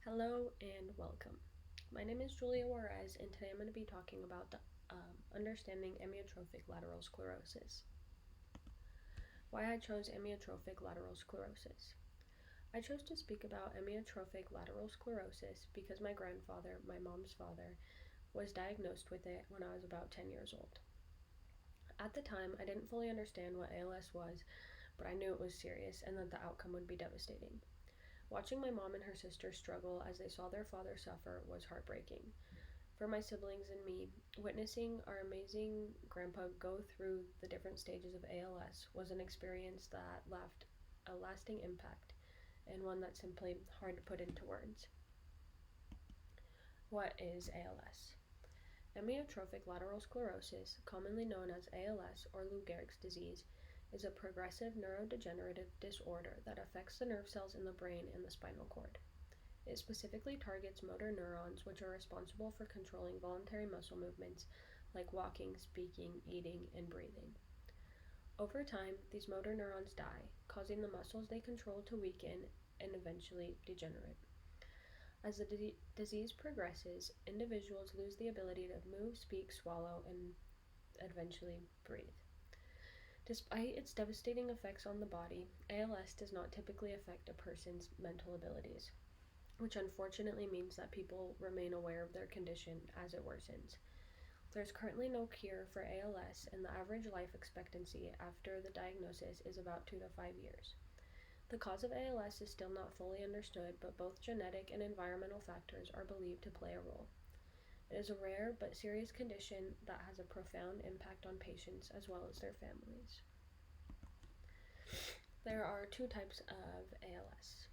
Hello and welcome. My name is Julia Juarez, and today I'm going to be talking about understanding amyotrophic lateral sclerosis. Why I chose amyotrophic lateral sclerosis. I chose to speak about amyotrophic lateral sclerosis because my grandfather, my mom's father, was diagnosed with it when I was about 10 years old. At the time, I didn't fully understand what ALS was, but I knew it was serious and that the outcome would be devastating. Watching my mom and her sister struggle as they saw their father suffer was heartbreaking. For my siblings and me, witnessing our amazing grandpa go through the different stages of ALS was an experience that left a lasting impact and one that's simply hard to put into words. What is ALS? Amyotrophic lateral sclerosis, commonly known as ALS or Lou Gehrig's disease, is a progressive neurodegenerative disorder that affects the nerve cells in the brain and the spinal cord. It specifically targets motor neurons, which are responsible for controlling voluntary muscle movements like walking, speaking, eating, and breathing. Over time, these motor neurons die, causing the muscles they control to weaken and eventually degenerate. As the disease progresses, individuals lose the ability to move, speak, swallow, and eventually breathe. Despite its devastating effects on the body, ALS does not typically affect a person's mental abilities, which unfortunately means that people remain aware of their condition as it worsens. There's currently no cure for ALS, and the average life expectancy after the diagnosis is about 2 to 5 years. The cause of ALS is still not fully understood, but both genetic and environmental factors are believed to play a role. It is a rare but serious condition that has a profound impact on patients as well as their families. There are two types of ALS.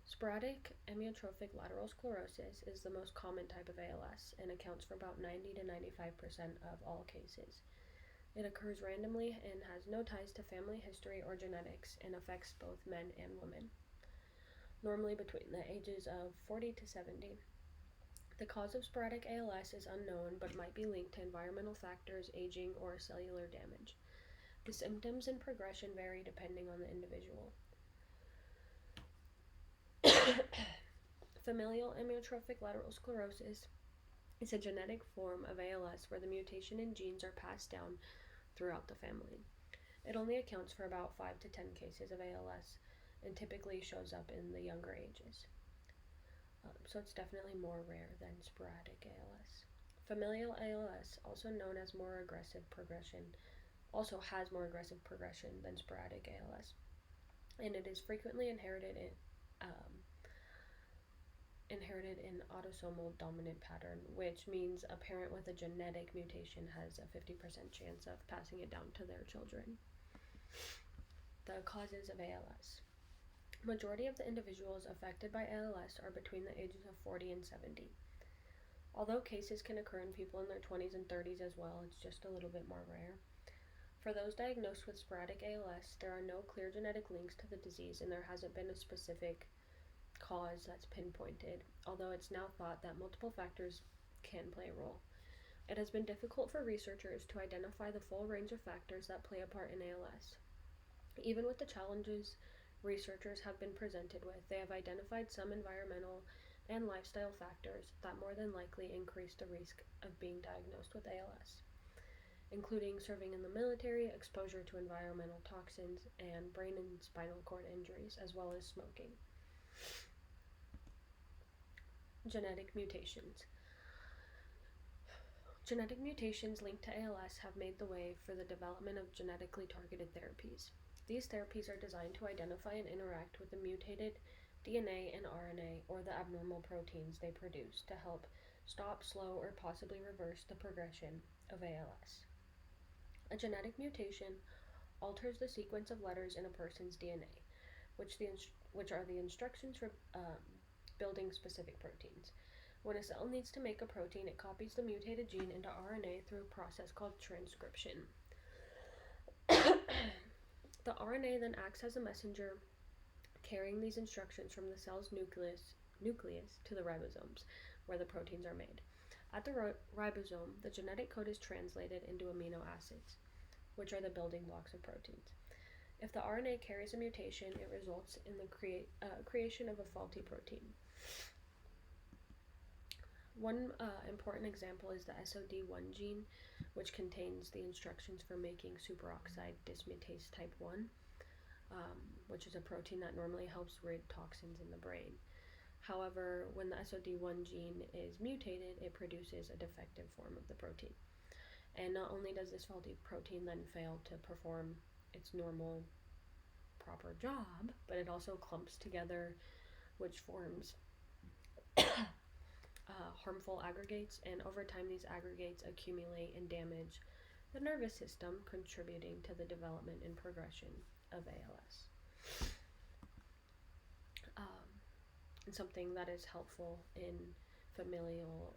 Sporadic amyotrophic lateral sclerosis is the most common type of ALS and accounts for about 90 to 95% of all cases. It occurs randomly and has no ties to family history or genetics and affects both men and women, normally between the ages of 40 to 70. The cause of sporadic ALS is unknown but might be linked to environmental factors, aging, or cellular damage. The symptoms and progression vary depending on the individual. Familial amyotrophic lateral sclerosis is a genetic form of ALS where the mutation in genes are passed down throughout the family. It only accounts for about 5 to 10 cases of ALS and typically shows up in the younger ages. So it's definitely more rare than sporadic ALS. Familial ALS, also known as more aggressive progression, also has more aggressive progression than sporadic ALS, and it is frequently inherited in autosomal dominant pattern, which means a parent with a genetic mutation has a 50% chance of passing it down to their children. The causes of ALS. Majority of the individuals affected by ALS are between the ages of 40 and 70. Although cases can occur in people in their 20s and 30s as well, it's just a little bit more rare. For those diagnosed with sporadic ALS, there are no clear genetic links to the disease and there hasn't been a specific cause that's pinpointed, although it's now thought that multiple factors can play a role. It has been difficult for researchers to identify the full range of factors that play a part in ALS. Even with the challenges researchers have been presented with, they have identified some environmental and lifestyle factors that more than likely increase the risk of being diagnosed with ALS, including serving in the military, exposure to environmental toxins, and brain and spinal cord injuries, as well as smoking. Genetic mutations. Genetic mutations linked to ALS have made the way for the development of genetically targeted therapies. These therapies are designed to identify and interact with the mutated DNA and RNA or the abnormal proteins they produce to help stop, slow, or possibly reverse the progression of ALS. A genetic mutation alters the sequence of letters in a person's DNA, which are the instructions for building specific proteins. When a cell needs to make a protein, it copies the mutated gene into RNA through a process called transcription. The RNA then acts as a messenger, carrying these instructions from the cell's nucleus to the ribosomes, where the proteins are made. At the ribosome, the genetic code is translated into amino acids, which are the building blocks of proteins. If the RNA carries a mutation, it results in the creation of a faulty protein. One important example is the SOD1 gene, which contains the instructions for making superoxide dismutase type 1, which is a protein that normally helps rid toxins in the brain. However, when the SOD1 gene is mutated, it produces a defective form of the protein. And not only does this faulty protein then fail to perform its normal, proper job, but it also clumps together, which forms harmful aggregates, and over time these aggregates accumulate and damage the nervous system, contributing to the development and progression of ALS. And something that is helpful in familial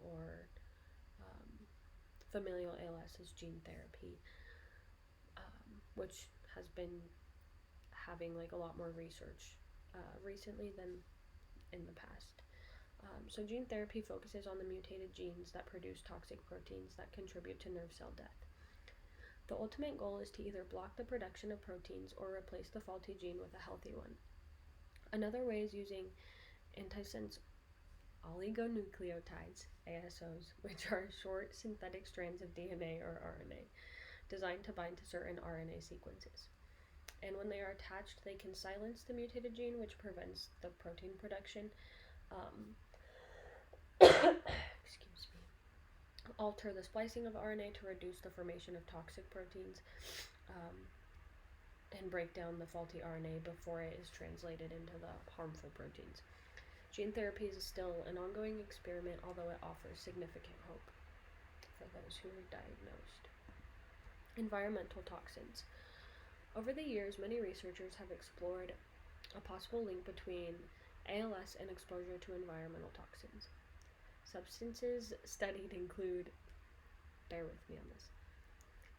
ALS is gene therapy, which has been having like a lot more research recently than in the past. So gene therapy focuses on the mutated genes that produce toxic proteins that contribute to nerve cell death. The ultimate goal is to either block the production of proteins or replace the faulty gene with a healthy one. Another way is using antisense oligonucleotides, ASOs, which are short synthetic strands of DNA or RNA designed to bind to certain RNA sequences. And when they are attached, they can silence the mutated gene, which prevents the protein production, excuse me, alter the splicing of RNA to reduce the formation of toxic proteins, and break down the faulty RNA before it is translated into the harmful proteins. Gene therapy is still an ongoing experiment, although it offers significant hope for those who are diagnosed. Environmental toxins. Over the years, many researchers have explored a possible link between ALS and exposure to environmental toxins. Substances studied include, bear with me on this,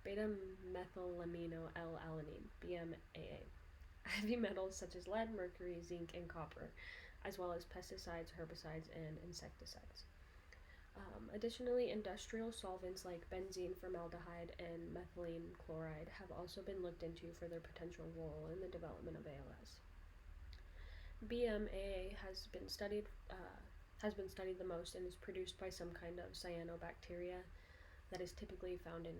beta-methylamino L-alanine, BMAA, heavy metals such as lead, mercury, zinc, and copper, as well as pesticides, herbicides, and insecticides. Additionally, industrial solvents like benzene, formaldehyde, and methylene chloride have also been looked into for their potential role in the development of ALS. BMAA has been studied the most and is produced by some kind of cyanobacteria that is typically found in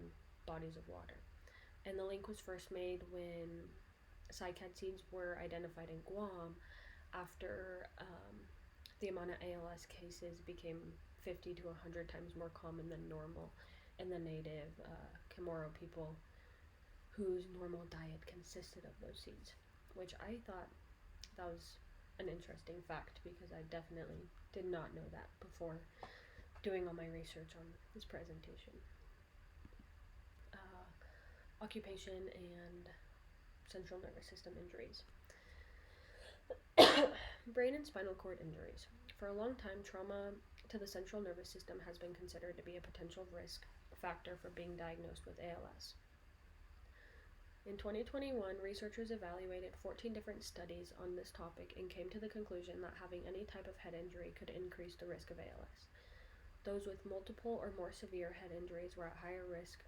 bodies of water. And the link was first made when cycad seeds were identified in Guam after the amount of ALS cases became 50 to 100 times more common than normal in the native Chamorro people whose normal diet consisted of those seeds, which I thought that was an interesting fact because I definitely did not know that before doing all my research on this presentation. Occupation and central nervous system injuries. Brain and spinal cord injuries. For a long time, trauma to the central nervous system has been considered to be a potential risk factor for being diagnosed with ALS. In 2021, researchers evaluated 14 different studies on this topic and came to the conclusion that having any type of head injury could increase the risk of ALS. Those with multiple or more severe head injuries were at higher risk,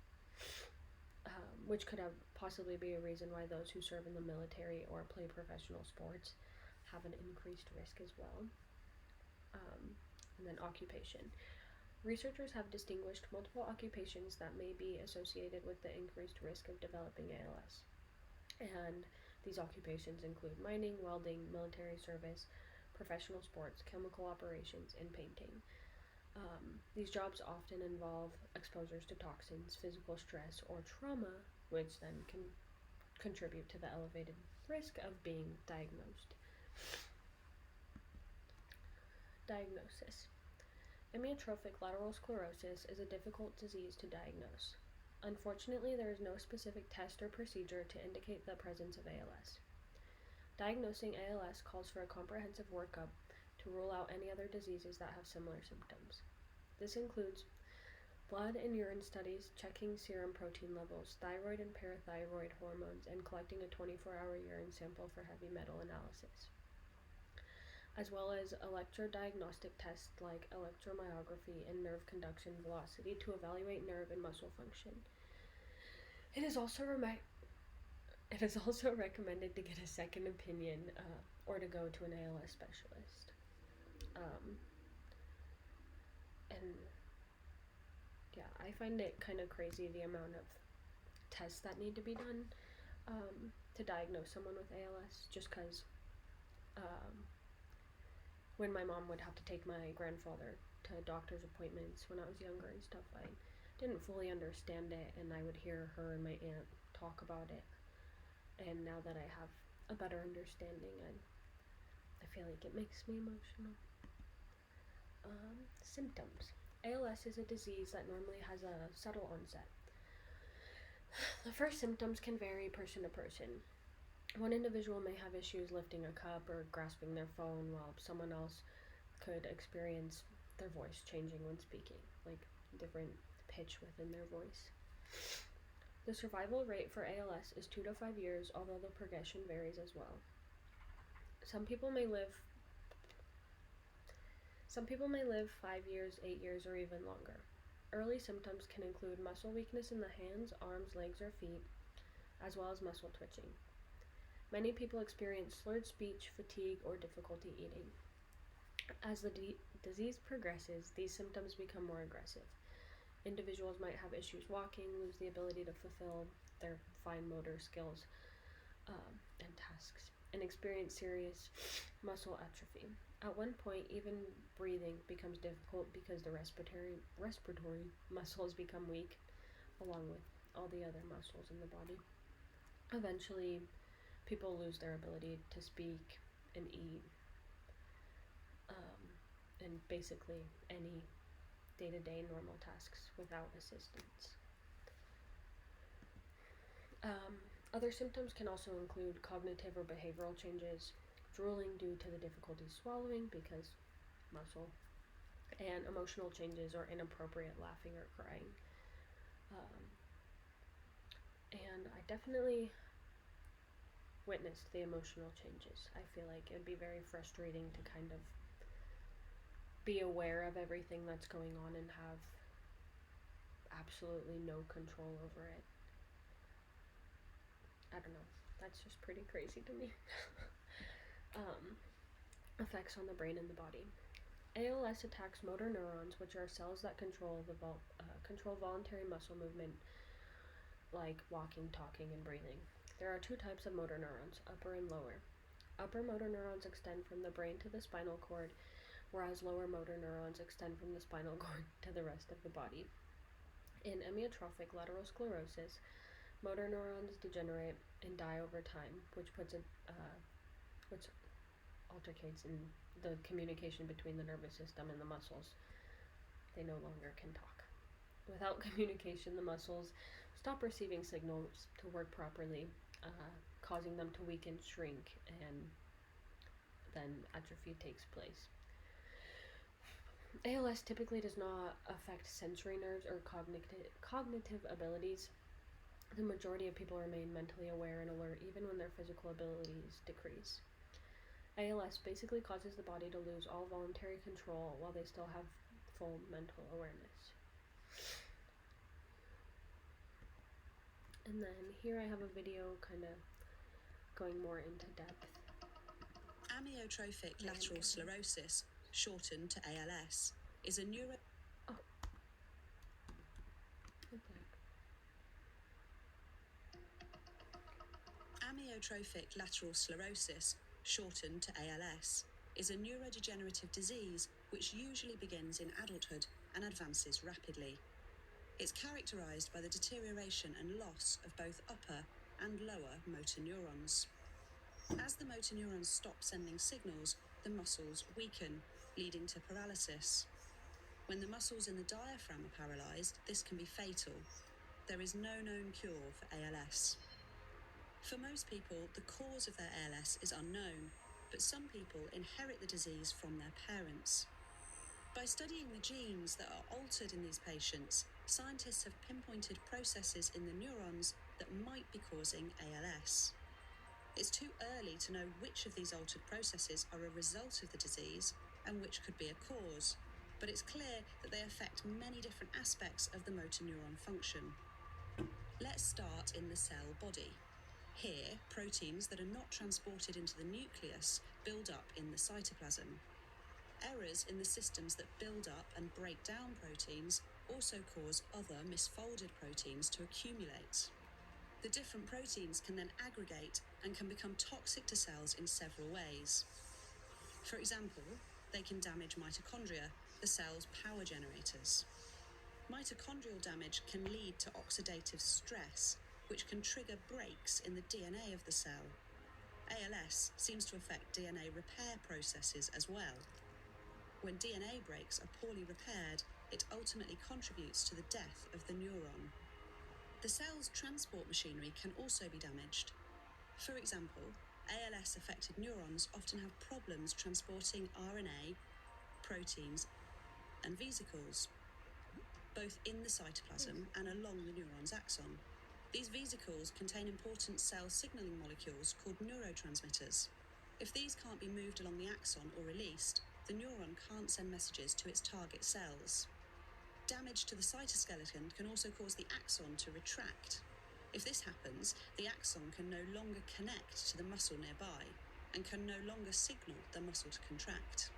which could have possibly be a reason why those who serve in the military or play professional sports have an increased risk as well. And then occupation. Researchers have distinguished multiple occupations that may be associated with the increased risk of developing ALS. And these occupations include mining, welding, military service, professional sports, chemical operations, and painting. These jobs often involve exposures to toxins, physical stress, or trauma, which then can contribute to the elevated risk of being diagnosed. Diagnosis. Amyotrophic lateral sclerosis is a difficult disease to diagnose. Unfortunately, there is no specific test or procedure to indicate the presence of ALS. Diagnosing ALS calls for a comprehensive workup to rule out any other diseases that have similar symptoms. This includes blood and urine studies, checking serum protein levels, thyroid and parathyroid hormones, and collecting a 24-hour urine sample for heavy metal analysis, as well as electrodiagnostic tests like electromyography and nerve conduction velocity to evaluate nerve and muscle function. It is also recommended to get a second opinion or to go to an ALS specialist. And yeah, I find it kind of crazy the amount of tests that need to be done to diagnose someone with ALS, just because when my mom would have to take my grandfather to doctor's appointments when I was younger and stuff, I didn't fully understand it, and I would hear her and my aunt talk about it. And now that I have a better understanding, I feel like it makes me emotional. Symptoms. ALS is a disease that normally has a subtle onset. The first symptoms can vary person to person. One individual may have issues lifting a cup or grasping their phone, while someone else could experience their voice changing when speaking, like different pitch within their voice. The survival rate for ALS is 2 to 5 years, although the progression varies as well. Some people may live 5 years, 8 years, or even longer. Early symptoms can include muscle weakness in the hands, arms, legs, or feet, as well as muscle twitching. Many people experience slurred speech, fatigue, or difficulty eating. As the disease progresses, these symptoms become more aggressive. Individuals might have issues walking, lose the ability to fulfill their fine motor skills and tasks, and experience serious muscle atrophy. At one point, even breathing becomes difficult because the respiratory muscles become weak, along with all the other muscles in the body. Eventually, people lose their ability to speak and eat, and basically any day-to-day normal tasks without assistance. Other symptoms can also include cognitive or behavioral changes, drooling due to the difficulty swallowing because muscle, and emotional changes or inappropriate laughing or crying. And I definitely witnessed the emotional changes. I feel like it'd be very frustrating to kind of be aware of everything that's going on and have absolutely no control over it. I don't know. That's just pretty crazy to me. Effects on the brain and the body. ALS attacks motor neurons, which are cells that control voluntary muscle movement, like walking, talking, and breathing. There are 2 types of motor neurons, upper and lower. Upper motor neurons extend from the brain to the spinal cord, whereas lower motor neurons extend from the spinal cord to the rest of the body. In amyotrophic lateral sclerosis, motor neurons degenerate and die over time, which altercates in the communication between the nervous system and the muscles. They no longer can talk. Without communication, the muscles stop receiving signals to work properly, causing them to weaken, shrink, and then atrophy takes place. ALS typically does not affect sensory nerves or cognitive abilities. The majority of people remain mentally aware and alert even when their physical abilities decrease. ALS basically causes the body to lose all voluntary control while they still have full mental awareness. And then here I have a video kind of going more into depth. Amyotrophic lateral sclerosis, shortened to ALS, is a Amyotrophic lateral sclerosis, shortened to ALS, is a neurodegenerative disease which usually begins in adulthood and advances rapidly. It's characterized by the deterioration and loss of both upper and lower motor neurons. As the motor neurons stop sending signals, the muscles weaken, leading to paralysis. When the muscles in the diaphragm are paralyzed, this can be fatal. There is no known cure for ALS. For most people, the cause of their ALS is unknown, but some people inherit the disease from their parents. By studying the genes that are altered in these patients, scientists have pinpointed processes in the neurons that might be causing ALS. It's too early to know which of these altered processes are a result of the disease and which could be a cause, but it's clear that they affect many different aspects of the motor neuron function. Let's start in the cell body. Here, proteins that are not transported into the nucleus build up in the cytoplasm. Errors in the systems that build up and break down proteins also cause other misfolded proteins to accumulate. The different proteins can then aggregate and can become toxic to cells in several ways. For example, they can damage mitochondria, the cell's power generators. Mitochondrial damage can lead to oxidative stress, which can trigger breaks in the DNA of the cell. ALS seems to affect DNA repair processes as well. When DNA breaks are poorly repaired, it ultimately contributes to the death of the neuron. The cell's transport machinery can also be damaged. For example, ALS-affected neurons often have problems transporting RNA, proteins, and vesicles, both in the cytoplasm and along the neuron's axon. These vesicles contain important cell signaling molecules called neurotransmitters. If these can't be moved along the axon or released, the neuron can't send messages to its target cells. Damage to the cytoskeleton can also cause the axon to retract. If this happens, the axon can no longer connect to the muscle nearby and can no longer signal the muscle to contract.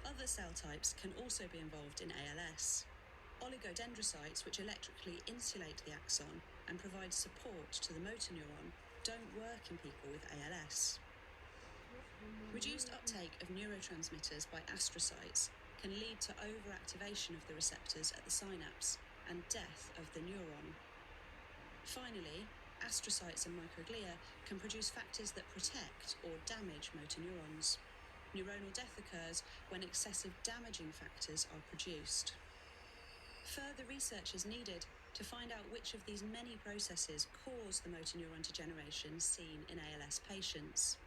Other cell types can also be involved in ALS. Oligodendrocytes, which electrically insulate the axon and provide support to the motor neuron, don't work in people with ALS. Reduced uptake of neurotransmitters by astrocytes can lead to overactivation of the receptors at the synapse and death of the neuron. Finally, astrocytes and microglia can produce factors that protect or damage motor neurons. Neuronal death occurs when excessive damaging factors are produced. Further research is needed to find out which of these many processes cause the motor neuron degeneration seen in ALS patients.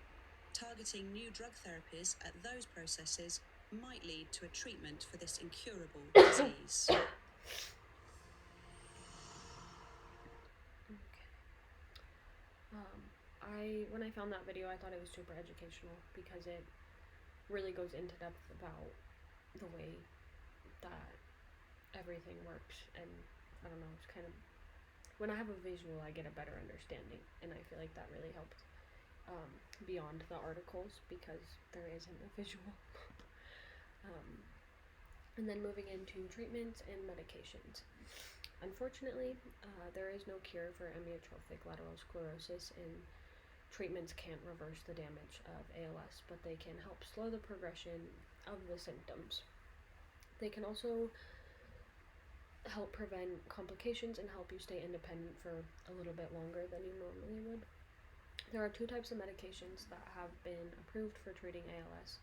Targeting new drug therapies at those processes might lead to a treatment for this incurable disease. When I found that video, I thought it was super educational because it really goes into depth about the way that everything works, and I don't know, it's kind of, when I have a visual, I get a better understanding, and I feel like that really helped beyond the articles because there isn't a visual. And then moving into treatments and medications. Unfortunately, there is no cure for amyotrophic lateral sclerosis, and treatments can't reverse the damage of ALS, but they can help slow the progression of the symptoms. They can also help prevent complications and help you stay independent for a little bit longer than you normally would. There are two types of medications that have been approved for treating ALS.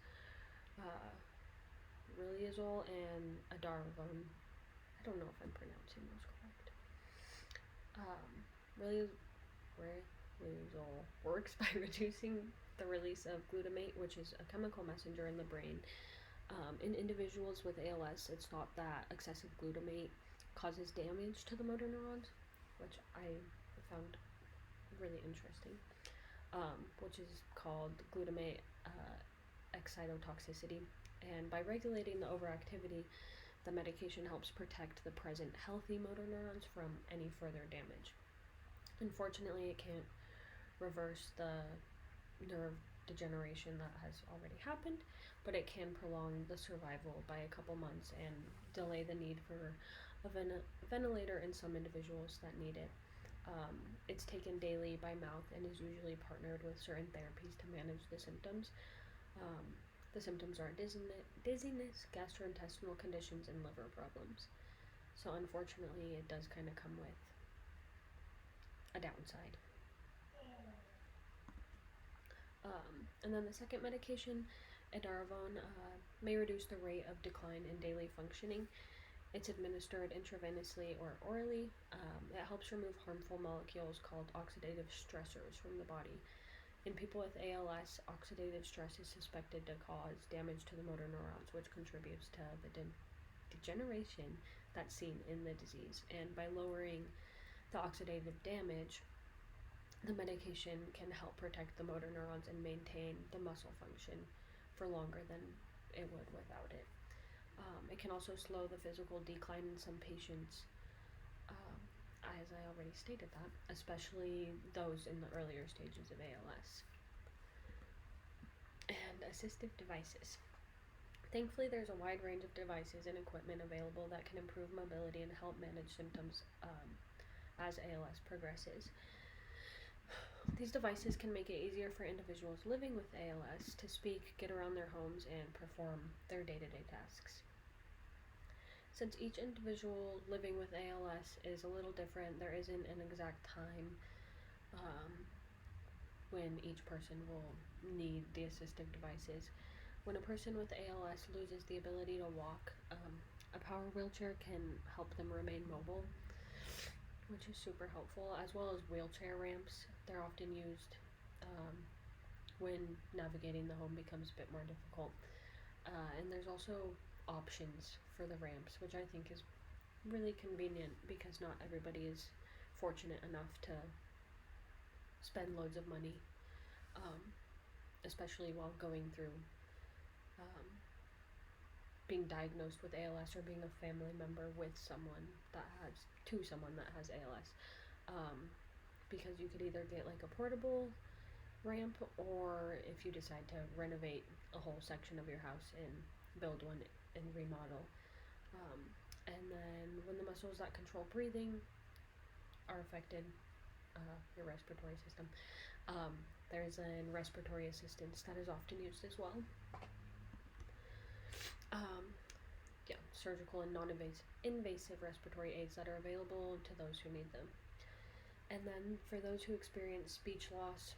Riluzole and edaravone. I don't know if I'm pronouncing those correct. Riluzole works by reducing the release of glutamate, which is a chemical messenger in the brain. In individuals with ALS, it's thought that excessive glutamate causes damage to the motor neurons, which I found really interesting, which is called glutamate excitotoxicity. And by regulating the overactivity, the medication helps protect the present healthy motor neurons from any further damage. Unfortunately, it can't reverse the nerve degeneration that has already happened, but it can prolong the survival by a couple months and delay the need for a ventilator in some individuals that need it. It's taken daily by mouth and is usually partnered with certain therapies to manage the symptoms. The symptoms are dizziness, gastrointestinal conditions, and liver problems. So unfortunately, it does kind of come with a downside. And then the second medication, edaravone, may reduce the rate of decline in daily functioning. It's administered intravenously or orally. It helps remove harmful molecules called oxidative stressors from the body. In people with ALS, oxidative stress is suspected to cause damage to the motor neurons, which contributes to the degeneration that's seen in the disease. And by lowering the oxidative damage, the medication can help protect the motor neurons and maintain the muscle function for longer than it would without it. It can also slow the physical decline in some patients, as I already stated that, especially those in the earlier stages of ALS. And assistive devices. Thankfully, there's a wide range of devices and equipment available that can improve mobility and help manage symptoms as ALS progresses. These devices can make it easier for individuals living with ALS to speak, get around their homes, and perform their day to day tasks. Since each individual living with ALS is a little different, there isn't an exact time um, when each person will need the assistive devices. When a person with ALS loses the ability to walk, a power wheelchair can help them remain mobile, which is super helpful, as well as wheelchair ramps. They're often used when navigating the home becomes a bit more difficult. And there's also options for the ramps, which I think is really convenient because not everybody is fortunate enough to spend loads of money, um, especially while going through um, being diagnosed with ALS or being a family member with someone that has ALS. Because you could either get like a portable ramp, or if you decide to renovate a whole section of your house and build one and remodel. Um, and then when the muscles that control breathing are affected, your respiratory system, there's a respiratory assistance that is often used as well. Surgical and non-invasive respiratory aids that are available to those who need them. And then for those who experience speech loss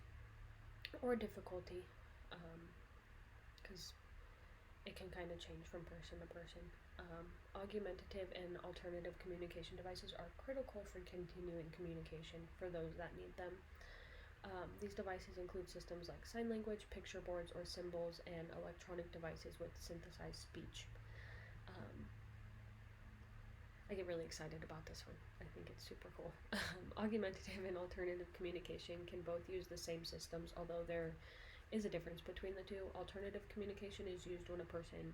or difficulty, because it can kind of change from person to person, augmentative and alternative communication devices are critical for continuing communication for those that need them. These devices include systems like sign language, picture boards or symbols, and electronic devices with synthesized speech. I get really excited about this one. I think it's super cool. Augmentative and alternative communication can both use the same systems, although there is a difference between the two. Alternative communication is used when a person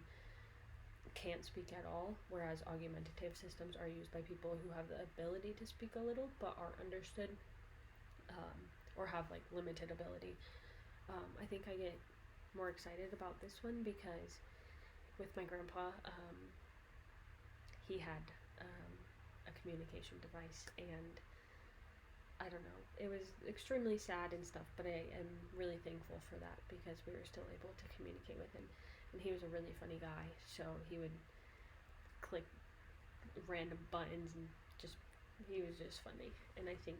can't speak at all, whereas augmentative systems are used by people who have the ability to speak a little but are understood, or have like limited ability. I think I get more excited about this one because with my grandpa, he had a communication device, and I don't know, it was extremely sad and stuff, but I am really thankful for that because we were still able to communicate with him. And he was a really funny guy, so he would click random buttons and he was just funny. And I think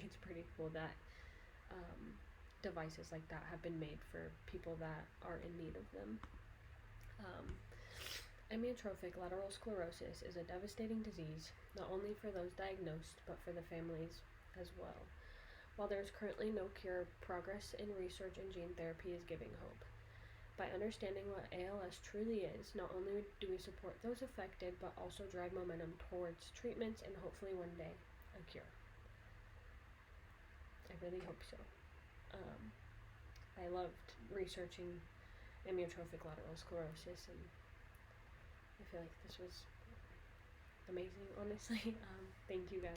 it's pretty cool that devices like that have been made for people that are in need of them. Amyotrophic lateral sclerosis is a devastating disease, not only for those diagnosed, but for the families as well. While there is currently no cure, progress in research and gene therapy is giving hope. By understanding what ALS truly is, not only do we support those affected, but also drive momentum towards treatments and hopefully one day a cure. I really hope so. I loved researching amyotrophic lateral sclerosis, and I feel like this was amazing, honestly. Thank you guys.